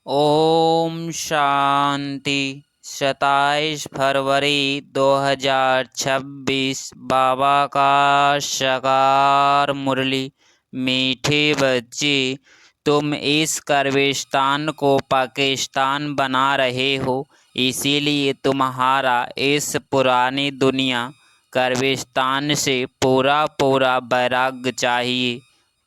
ओम शांति। 27 फरवरी 2026 बाबा का शकार मुरली। मीठे बच्चे, तुम इस कर्विस्तान को पाकिस्तान बना रहे हो, इसीलिए तुम्हारा इस पुरानी दुनिया कर्विस्तान से पूरा पूरा वैराग्य चाहिए।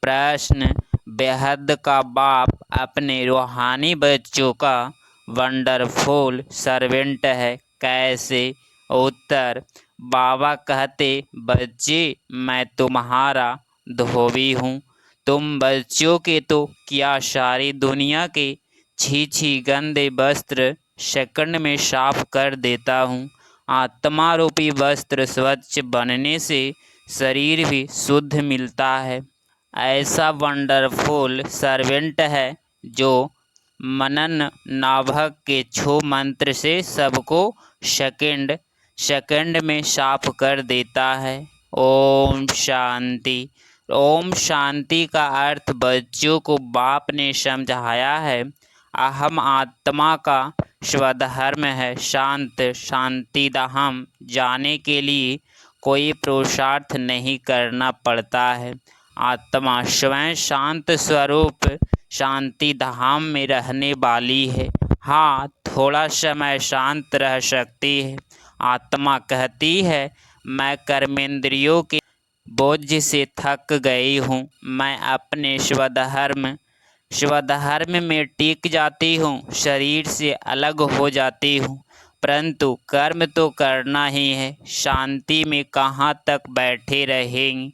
प्रश्न: बेहद का बाप अपने रूहानी बच्चों का वंडरफुल सर्वेंट है, कैसे? उत्तर: बाबा कहते, बच्चे मैं तुम्हारा धोबी हूँ। तुम बच्चों के तो क्या, सारी दुनिया के छी गंदे वस्त्र सेकंड में साफ कर देता हूँ। आत्मा रूपी वस्त्र स्वच्छ बनने से शरीर भी शुद्ध मिलता है। ऐसा वंडरफुल सर्वेंट है जो मनन नाभक के छू मंत्र से सबको सेकंड सेकंड में साफ कर देता है। ओम शांति। ओम शांति का अर्थ बच्चों को बाप ने समझाया है। अहम आत्मा का स्वधर्म है शांत शांतिदाहम जाने के लिए कोई पुरुषार्थ नहीं करना पड़ता है। आत्मा स्वयं शांत स्वरूप शांति धाम में रहने वाली है। हाँ, थोड़ा समय शांत रह सकती है। आत्मा कहती है, मैं कर्मेंद्रियों के बोझ से थक गई हूँ। मैं अपने स्वधर्म में टिक जाती हूँ, शरीर से अलग हो जाती हूँ, परंतु कर्म तो करना ही है। शांति में कहाँ तक बैठे रहेंगे?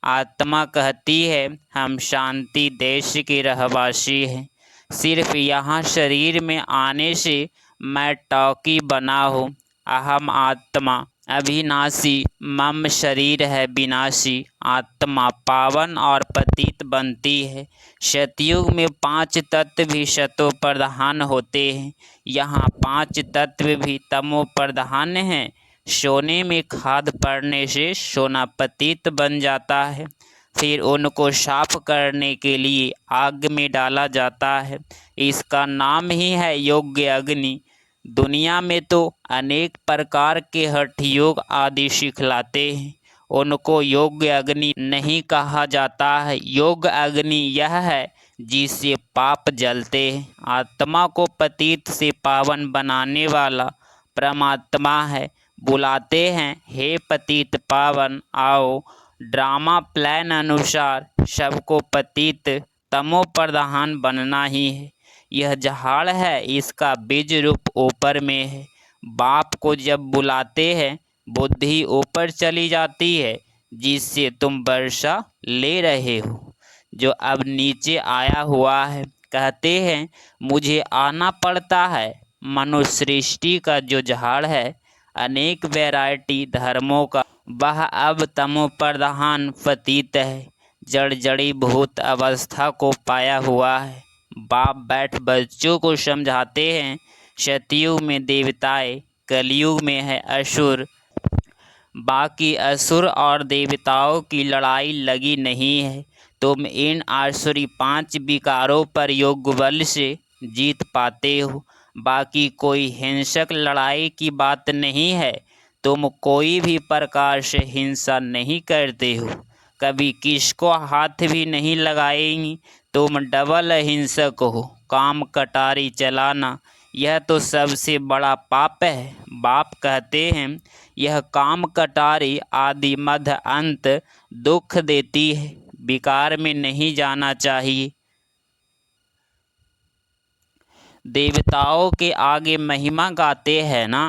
आत्मा कहती है, हम शांति देश के रहवासी हैं। सिर्फ यहाँ शरीर में आने से मैं टॉकी बना हूँ। अहम आत्मा अविनाशी, मम शरीर है विनाशी। आत्मा पावन और पतित बनती है। सतयुग में 5 तत्व भी सतो प्रधान होते हैं, यहाँ 5 तत्व भी तमो प्रधान हैं। सोने में खाद पड़ने से सोना पतित बन जाता है, फिर उनको साफ करने के लिए आग में डाला जाता है। इसका नाम ही है योग्य अग्नि। दुनिया में तो अनेक प्रकार के हठ योग आदि सिखलाते हैं, उनको योग्य अग्नि नहीं कहा जाता है। योग्य अग्नि यह है जिससे पाप जलते हैं। आत्मा को पतित से पावन बनाने वाला परमात्मा है। बुलाते हैं, हे पतित पावन आओ। ड्रामा प्लान अनुसार सबको पतित तमो प्रधान बनना ही है। यह झाड़ है, इसका बीज रूप ऊपर में है। बाप को जब बुलाते हैं, बुद्धि ऊपर चली जाती है, जिससे तुम वर्षा ले रहे हो, जो अब नीचे आया हुआ है। कहते हैं, मुझे आना पड़ता है। मनुष्य सृष्टि का जो झाड़ है, अनेक वैरायटी धर्मों का, वह अब तमो प्रधान पतित है, जड़ी भूत अवस्था को पाया हुआ है। बाप बैठ बच्चों को समझाते हैं, सतयुग में देवताएं, कलयुग में है असुर। बाकी असुर और देवताओं की लड़ाई लगी नहीं है। तुम इन आसुरी 5 विकारों पर योग बल से जीत पाते हो। बाकी कोई हिंसक लड़ाई की बात नहीं है। तुम कोई भी प्रकार से हिंसा नहीं करते हो, कभी किसको हाथ भी नहीं लगाएंगी। तुम डबल हिंसक हो। काम कटारी चलाना, यह तो सबसे बड़ा पाप है। बाप कहते हैं, यह काम कटारी आदि मध्य अंत दुख देती है। विकार में नहीं जाना चाहिए। देवताओं के आगे महिमा गाते हैं ना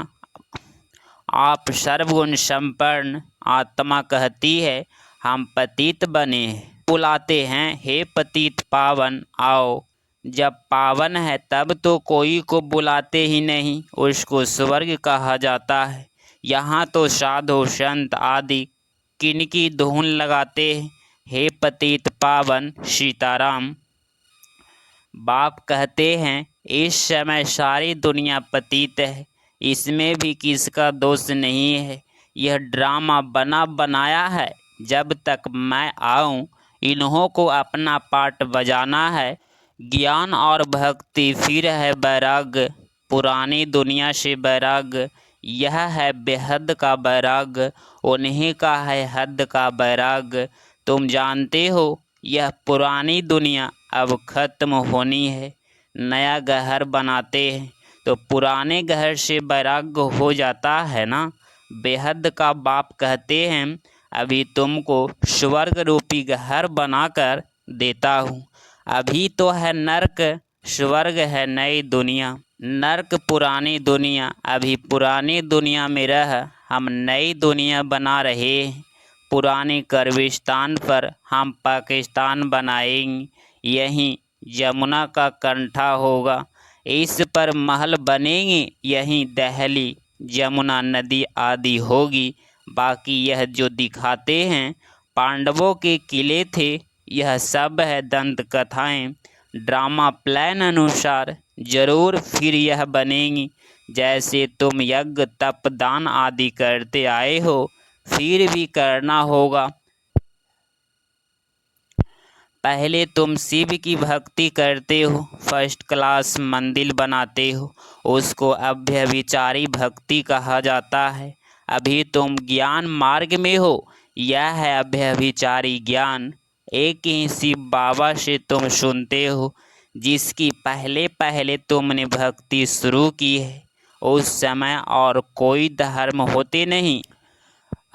आप, सर्वगुण संपन्न। आत्मा कहती है, हम पतित बने हैं। बुलाते हैं, हे पतित पावन आओ। जब पावन है तब तो कोई को बुलाते ही नहीं, उसको स्वर्ग कहा जाता है। यहाँ तो साधु संत आदि किनकी धुन लगाते हैं, हे पतित पावन सीताराम। बाप कहते हैं, इस समय सारी दुनिया पतित है, इसमें भी किसका दोष नहीं है। यह ड्रामा बना बनाया है। जब तक मैं आऊं, इन्हों को अपना पार्ट बजाना है। ज्ञान और भक्ति, फिर है वैराग्य, पुरानी दुनिया से वैराग्य, यह है बेहद का वैराग्य, उन्हीं का है हद का वैराग्य। तुम जानते हो यह पुरानी दुनिया अब खत्म होनी है, नया घर बनाते हैं तो पुराने घर से वैराग्य हो जाता है ना। बेहद का बाप कहते हैं अभी तुमको स्वर्ग रूपी घर बनाकर देता हूँ। अभी तो है नर्क, स्वर्ग है नई दुनिया। नर्क पुरानी दुनिया, अभी पुरानी दुनिया में रह हम नई दुनिया बना रहे हैं। पुरानी कर्विस्तान पर हम पाकिस्तान बनाएंगे, यहीं यमुना का कंठा होगा, इस पर महल बनेंगे, यहीं दिल्ली यमुना नदी आदि होगी। बाकी यह जो दिखाते हैं पांडवों के किले थे, यह सब है दंत कथाएं। ड्रामा प्लान अनुसार जरूर फिर यह बनेंगी। जैसे तुम यज्ञ तप दान आदि करते आए हो, फिर भी करना होगा। पहले तुम शिव की भक्ति करते हो, फर्स्ट क्लास मंदिर बनाते हो, उसको अभ्यभिचारी भक्ति कहा जाता है। अभी तुम ज्ञान मार्ग में हो, यह है अभ्यभिचारी ज्ञान। एक ही शिव बाबा से तुम सुनते हो, जिसकी पहले पहले तुमने भक्ति शुरू की है। उस समय और कोई धर्म होते नहीं,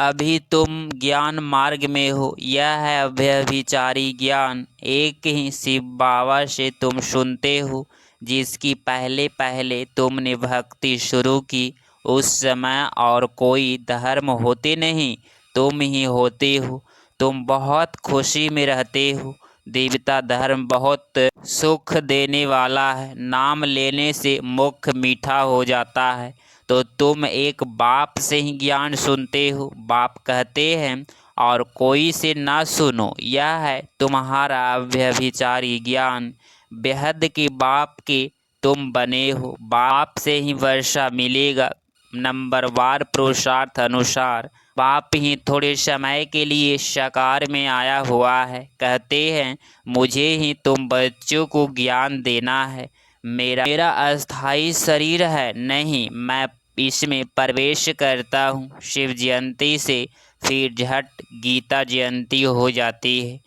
अभी तुम ज्ञान मार्ग में हो, यह है अभ्यभिचारी ज्ञान। एक ही शिव बाबा से तुम सुनते हो, जिसकी पहले पहले तुमने भक्ति शुरू की। उस समय और कोई धर्म होते नहीं, तुम ही होते हो। तुम बहुत खुशी में रहते हो। देवता धर्म बहुत सुख देने वाला है, नाम लेने से मुख मीठा हो जाता है। तो तुम एक बाप से ही ज्ञान सुनते हो, बाप कहते हैं और कोई से ना सुनो, यह है तुम्हारा अव्यभिचारी ज्ञान। बेहद के बाप के तुम बने हो, बाप से ही वर्षा मिलेगा नंबरवार पुरुषार्थ अनुसार। बाप ही थोड़े समय के लिए साकार में आया हुआ है, कहते हैं मुझे ही तुम बच्चों को ज्ञान देना है। मेरा अस्थाई शरीर है, नहीं मैं इसमें प्रवेश करता हूँ। शिव जयंती से फिर झट गीता जयंती हो जाती है,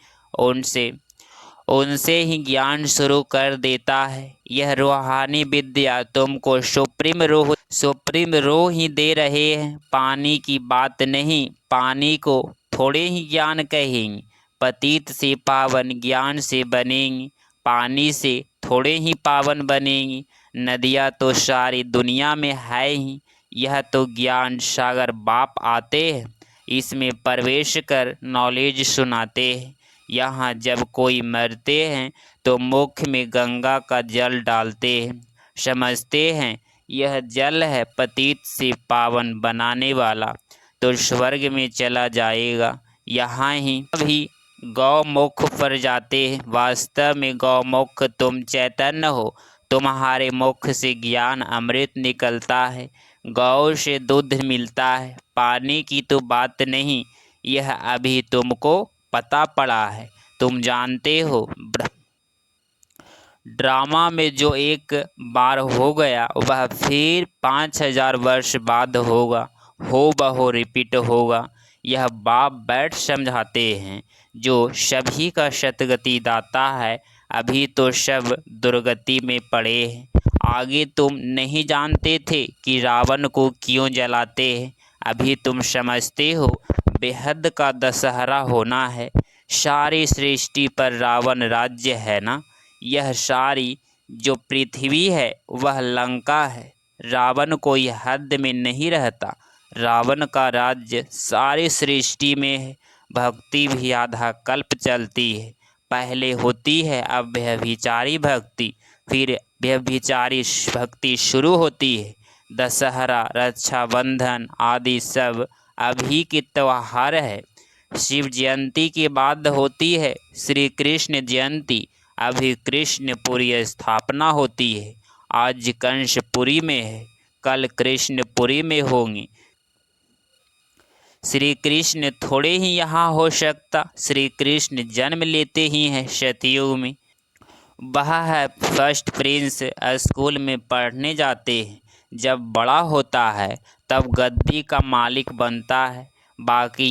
उनसे ही ज्ञान शुरू कर देता है। यह रूहानी विद्या तुमको सुप्रीम रूह ही दे रहे हैं। पानी की बात नहीं, पानी को थोड़े ही ज्ञान कहेंगे। पतित से पावन ज्ञान से बनेंगी, पानी से थोड़े ही पावन बनेंगी। नदियाँ तो सारी दुनिया में है ही, यह तो ज्ञान सागर बाप आते हैं, इसमें प्रवेश कर नॉलेज सुनाते हैं। यहाँ जब कोई मरते हैं तो मुख में गंगा का जल डालते हैं, समझते हैं यह जल है पतित से पावन बनाने वाला, तो स्वर्ग में चला जाएगा। यहाँ ही भी गौमुख पर जाते हैं, वास्तव में गौमुख तुम चैतन्य हो, तुम्हारे मुख से ज्ञान अमृत निकलता है, गौ से दूध मिलता है। पानी की तो बात नहीं, यह अभी तुमको पता पड़ा है। तुम जानते हो ड्रामा में जो एक बार हो गया वह फिर 5000 वर्ष बाद होगा, हो बहो रिपीट होगा। यह बाप बैठ समझाते हैं, जो सभी का सतगति दाता है। अभी तो सब दुर्गति में पड़े हैं। आगे तुम नहीं जानते थे कि रावण को क्यों जलाते हैं, अभी तुम समझते हो। बेहद का दशहरा होना है, सारी सृष्टि पर रावण राज्य है ना। यह सारी जो पृथ्वी है वह लंका है, रावण कोई हद में नहीं रहता। रावण का राज्य सारी सृष्टि में है। भक्ति भी आधा कल्प चलती है, पहले होती है अव्यभिचारी भक्ति, फिर व्यभिचारी भक्ति शुरू होती है। दशहरा, रक्षाबंधन आदि सब अभी के त्योहार है। शिव जयंती के बाद होती है श्री कृष्ण जयंती, अभी कृष्णपुरी स्थापना होती है। आज कंसपुरी में है, कल कृष्णपुरी में होंगी। श्री कृष्ण थोड़े ही यहाँ हो सकता, श्री कृष्ण जन्म लेते ही हैं सतयुग में। वह है फर्स्ट प्रिंस, स्कूल में पढ़ने जाते हैं। जब बड़ा होता है तब गद्दी का मालिक बनता है। बाकी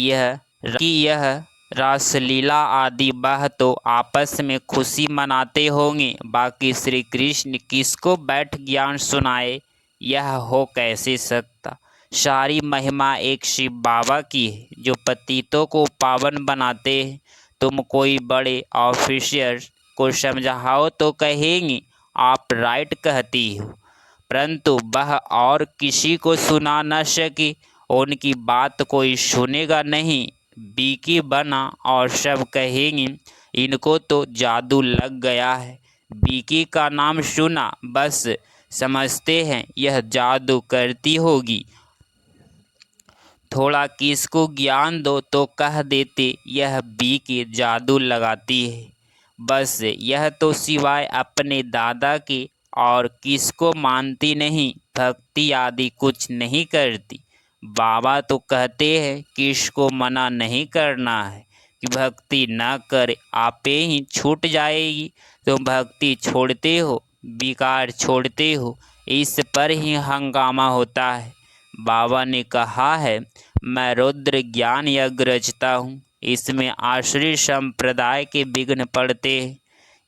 यह रासलीला आदि वह तो आपस में खुशी मनाते होंगे। बाकी श्री कृष्ण किसको बैठ ज्ञान सुनाए, यह हो कैसे सकता। सारी महिमा एक शिव बाबा की है जो पतितों को पावन बनाते हैं। तुम कोई बड़े ऑफिसर को समझाओ तो कहेंगे आप राइट कहती हो, परंतु वह और किसी को सुना न सके। उनकी बात कोई सुनेगा नहीं। बीकी बना और सब कहेंगे इनको तो जादू लग गया है। बीकी का नाम सुना बस समझते हैं यह जादू करती होगी। थोड़ा किसको ज्ञान दो तो कह देते यह बीकी जादू लगाती है। बस यह तो सिवाय अपने दादा के और किसको मानती नहीं, भक्ति आदि कुछ नहीं करती। बाबा तो कहते हैं कि इसको मना नहीं करना है कि भक्ति न करे, आपे ही छूट जाएगी। तुम भक्ति छोड़ते हो, विकार छोड़ते हो, इस पर ही हंगामा होता है। बाबा ने कहा है मैं रुद्र ज्ञान यज्ञ रचता हूँ, इसमें आश्रय संप्रदाय के विघ्न पड़ते हैं।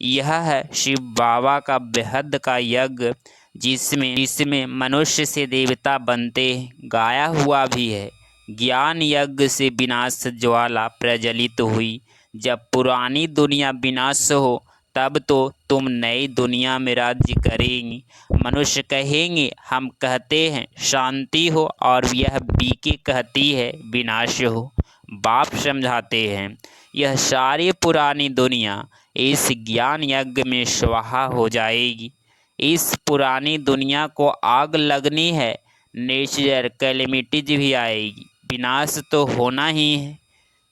यह है शिव बाबा का बेहद का यज्ञ जिसमें मनुष्य से देवता बनते हैं। गाया हुआ भी है, ज्ञान यज्ञ से विनाश ज्वाला प्रज्वलित हुई। जब पुरानी दुनिया विनाश हो तब तो तुम नई दुनिया में राज्य करेंगी। मनुष्य कहेंगे हम कहते हैं शांति हो और यह बीके कहती है विनाश हो। बाप समझाते हैं यह सारी पुरानी दुनिया इस ज्ञान यज्ञ में स्वाहा हो जाएगी। इस पुरानी दुनिया को आग लगनी है, नेचुरल कैलेमिटीज भी आएगी, विनाश तो होना ही है।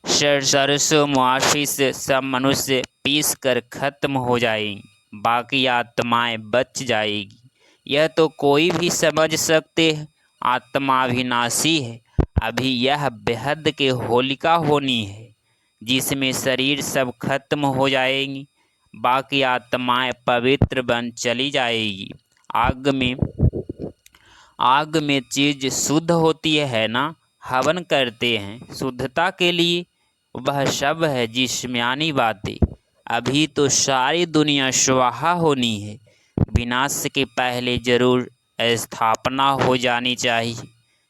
सरसों मुआफिस सब मनुष्य पीस कर खत्म हो जाएंगी, बाकी आत्माएं बच जाएगी। यह तो कोई भी समझ सकते हैं, आत्मा अविनाशी है। अभी यह बेहद के होलिका होनी है जिसमें शरीर सब खत्म हो जाएंगी, बाकी आत्माएं पवित्र बन चली जाएगी। आग में चीज शुद्ध होती है ना, हवन करते हैं शुद्धता के लिए, वह सब है जिस्मानी बातें। अभी तो सारी दुनिया स्वाहा होनी है, विनाश के पहले जरूर स्थापना हो जानी चाहिए।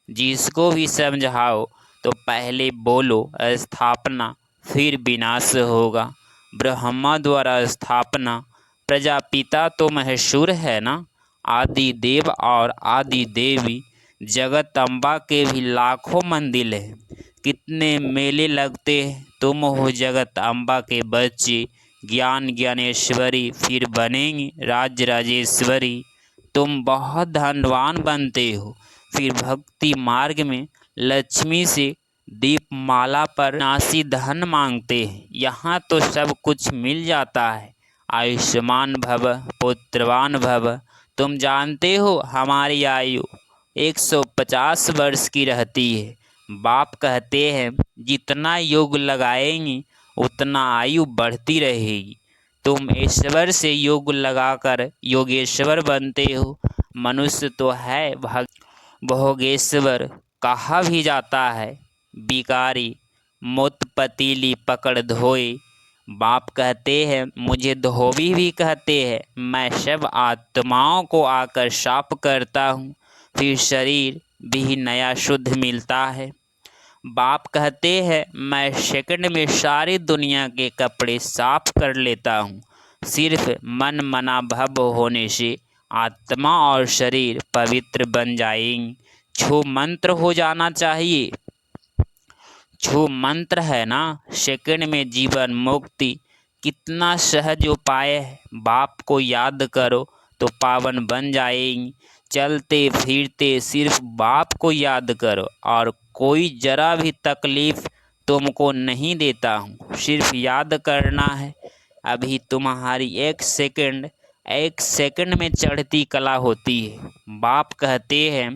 जिसको भी समझाओ तो पहले बोलो स्थापना फिर विनाश होगा। ब्रह्मा द्वारा स्थापना, प्रजापिता तो मशहूर है ना। आदि देव और आदि देवी, जगत अम्बा के भी लाखों मंदिर हैं, कितने मेले लगते हैं। तुम हो जगत अम्बा के बच्चे, ज्ञान ज्ञानेश्वरी फिर बनेंगी राज राजेश्वरी। तुम बहुत धनवान बनते हो, फिर भक्ति मार्ग में लक्ष्मी से दीपमाला पर नासी धन मांगते हैं। यहाँ तो सब कुछ मिल जाता है। आयुष्मान भव पुत्रवान भव। तुम जानते हो हमारी आयु 150 वर्ष की रहती है। बाप कहते हैं जितना योग लगाएंगी उतना आयु बढ़ती रहेगी। तुम ईश्वर से योग लगाकर योगेश्वर बनते हो। मनुष्य तो है भोगेश्वर कहा भी जाता है। बिकारी मुत पतीली पकड़ धोए। बाप कहते हैं मुझे धोबी भी कहते हैं। मैं सब आत्माओं को आकर साफ करता हूँ, फिर शरीर भी नया शुद्ध मिलता है। बाप कहते हैं मैं सेकंड में सारी दुनिया के कपड़े साफ कर लेता हूँ। सिर्फ मन मना भव होने से आत्मा और शरीर पवित्र बन जाएंगे। छू मंत्र हो जाना चाहिए। छू मंत्र है ना, सेकंड में जीवन मुक्ति, कितना सहज उपाय है। बाप को याद करो तो पावन बन जाएंगी। चलते फिरते सिर्फ बाप को याद करो और कोई जरा भी तकलीफ तुमको नहीं देता हूँ, सिर्फ याद करना है। अभी तुम्हारी एक सेकंड में चढ़ती कला होती है। बाप कहते हैं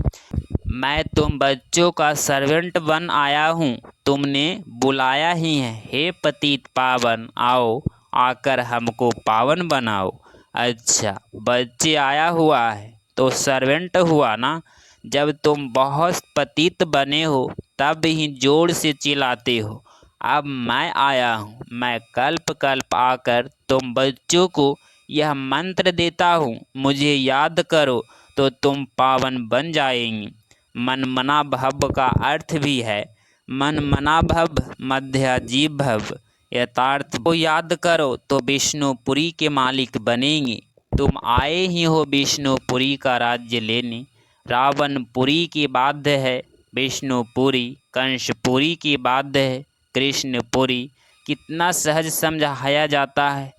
मैं तुम बच्चों का सर्वेंट बन आया हूँ, तुमने बुलाया ही है। हे पतित पावन आओ, आकर हमको पावन बनाओ। अच्छा, बच्चे आया हुआ है तो सर्वेंट हुआ ना। जब तुम बहुत पतित बने हो तब ही जोर से चिल्लाते हो। अब मैं आया हूँ, मैं कल्प कल्प आकर तुम बच्चों को यह मंत्र देता हूँ, मुझे याद करो तो तुम पावन बन जाएंगी। मनमना भव का अर्थ भी है मन मना भव मध्याजीव भव। यथार्थ को याद करो तो विष्णुपुरी के मालिक बनेंगे। तुम आए ही हो विष्णुपुरी का राज्य लेने। रावणपुरी की बाध्य है विष्णुपुरी, कंसपुरी की बाध्य है कृष्णपुरी। कितना सहज समझाया जाता है।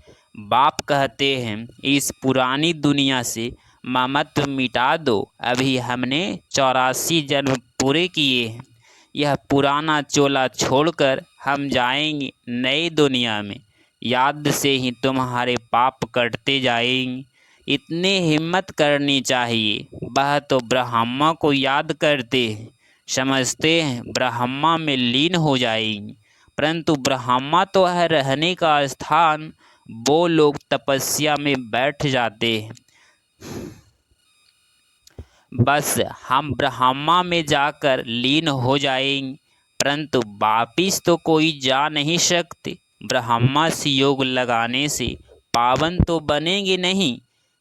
बाप कहते हैं इस पुरानी दुनिया से ममत्व मिटा दो, अभी हमने 84 जन्म पूरे किए हैं। यह पुराना चोला छोड़कर हम जाएंगे नई दुनिया में। याद से ही तुम्हारे पाप कटते जाएंगे। इतनी हिम्मत करनी चाहिए। वह तो ब्रह्मा को याद करते हैं, समझते हैं ब्रह्मा में लीन हो जाएंगे, परंतु ब्रह्मा तो है रहने का स्थान, वो लोग तपस्या में बैठ जाते हैं। बस हम ब्रह्मा में जाकर लीन हो जाएंगे, परंतु वापिस तो कोई जा नहीं सकते। ब्रह्मा से योग लगाने से पावन तो बनेंगे नहीं,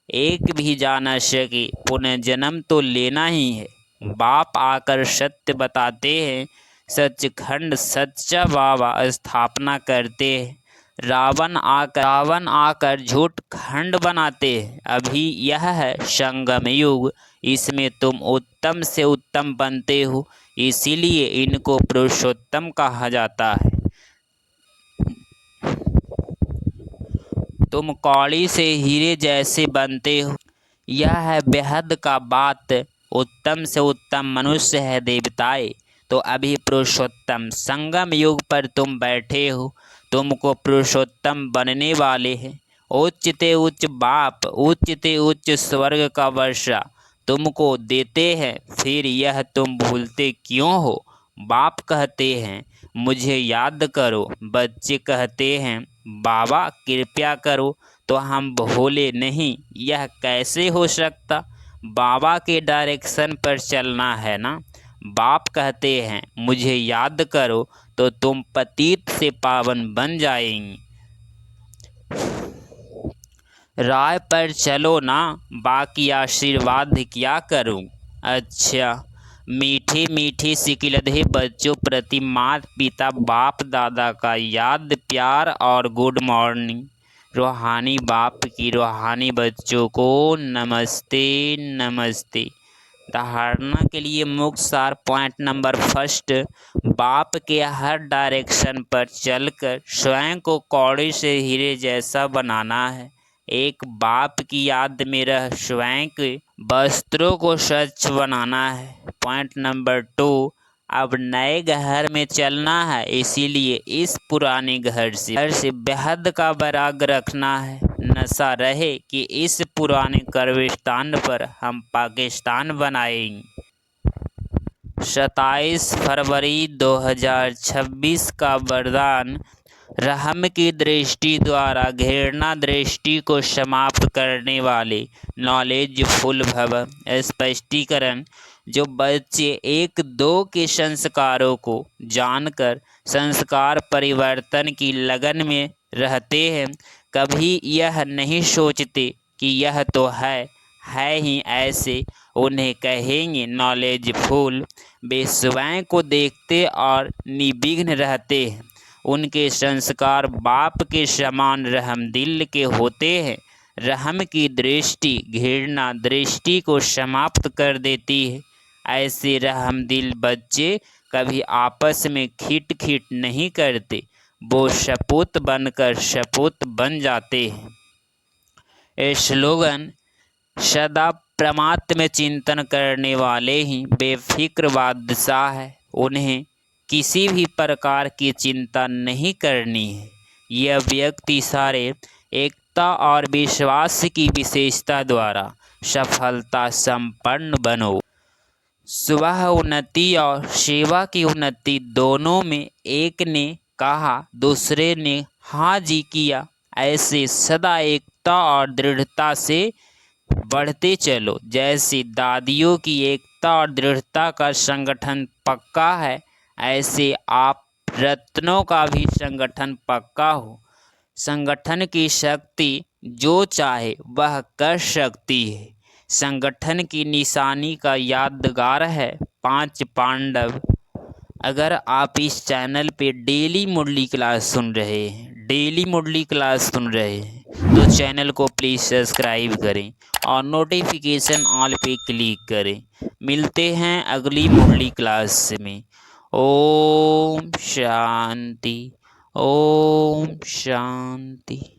एक भी जा न सके, पुनर्जन्म तो लेना ही है। बाप आकर सत्य बताते हैं, सचखंड सच्चा बाबा स्थापना करते हैं। रावण आकर झूठ खंड बनाते हैं। अभी यह है संगम युग, इसमें तुम उत्तम से उत्तम बनते हो, इसीलिए इनको पुरुषोत्तम कहा जाता है। तुम कौड़ी से हीरे जैसे बनते हो, यह है बेहद का बात। उत्तम से उत्तम मनुष्य है देवताएं, तो अभी पुरुषोत्तम संगम युग पर तुम बैठे हो, तुमको पुरुषोत्तम बनने वाले हैं। उच्च ते उच्च बाप, उच्च ते उच्च स्वर्ग का वर्षा तुमको देते हैं, फिर यह तुम भूलते क्यों हो। बाप कहते हैं मुझे याद करो, बच्चे कहते हैं बाबा कृपया करो, तो हम भूले नहीं, यह कैसे हो सकता। बाबा के डायरेक्शन पर चलना है ना। बाप कहते हैं मुझे याद करो तो तुम पतित से पावन बन जाएंगी। राह पर चलो ना, बाकी आशीर्वाद क्या करूं। अच्छा, मीठी मीठी सिकिलधे बच्चों प्रति माता पिता बाप दादा का याद प्यार और गुड मॉर्निंग। रूहानी बाप की रूहानी बच्चों को नमस्ते नमस्ते। धारणा के लिए मुख्य सार पॉइंट नंबर फर्स्ट, बाप के हर डायरेक्शन पर चलकर स्वयं को कौड़ी से हीरे जैसा बनाना है। एक बाप की याद में रह स्वयं के वस्त्रों को स्वच्छ बनाना है। पॉइंट नंबर 2, अब नए घर में चलना है, इसीलिए इस पुराने घर से बेहद का वैराग रखना है। नशा रहे कि इस पुराने कब्रिस्तान पर हम पाकिस्तान बनाएंगे। 27 फरवरी 2026 का वरदान, रहम की दृष्टि द्वारा घृणा दृष्टि को समाप्त करने वाले नॉलेजफुल भव। स्पष्टीकरण, जो बच्चे 1-2 के संस्कारों को जानकर संस्कार परिवर्तन की लगन में रहते हैं, कभी यह नहीं सोचते कि यह तो है ही ऐसे, उन्हें कहेंगे नॉलेजफुल। वे स्वयं को देखते और निर्विघ्न रहते हैं। उनके संस्कार बाप के समान रहमदिल के होते हैं। रहम की दृष्टि घृणा दृष्टि को समाप्त कर देती है। ऐसे रहमदिल बच्चे कभी आपस में खिट नहीं करते, वो सपूत बनकर सपूत बन जाते हैं। ये स्लोगन, सदा परमात्म चिंतन करने वाले ही बेफिक्र बादशाह है, उन्हें किसी भी प्रकार की चिंता नहीं करनी है। यह व्यक्ति सारे एकता और विश्वास की विशेषता द्वारा सफलता संपन्न बनो। सुबह उन्नति और सेवा की उन्नति दोनों में एक ने कहा दूसरे ने हाँ जी किया, ऐसे सदा एक एकता और दृढ़ता से बढ़ते चलो। जैसे दादियों की एकता और दृढ़ता का संगठन पक्का है, ऐसे आप रत्नों का भी संगठन पक्का हो। संगठन की शक्ति जो चाहे वह कर सकती है। संगठन की निशानी का यादगार है 5 पांडव। अगर आप इस चैनल पे डेली मुरली क्लास सुन रहे हैं तो चैनल को प्लीज़ सब्सक्राइब करें और नोटिफिकेशन ऑल पे क्लिक करें। मिलते हैं अगली मुरली क्लास में। ओम शांति, ओम शांति।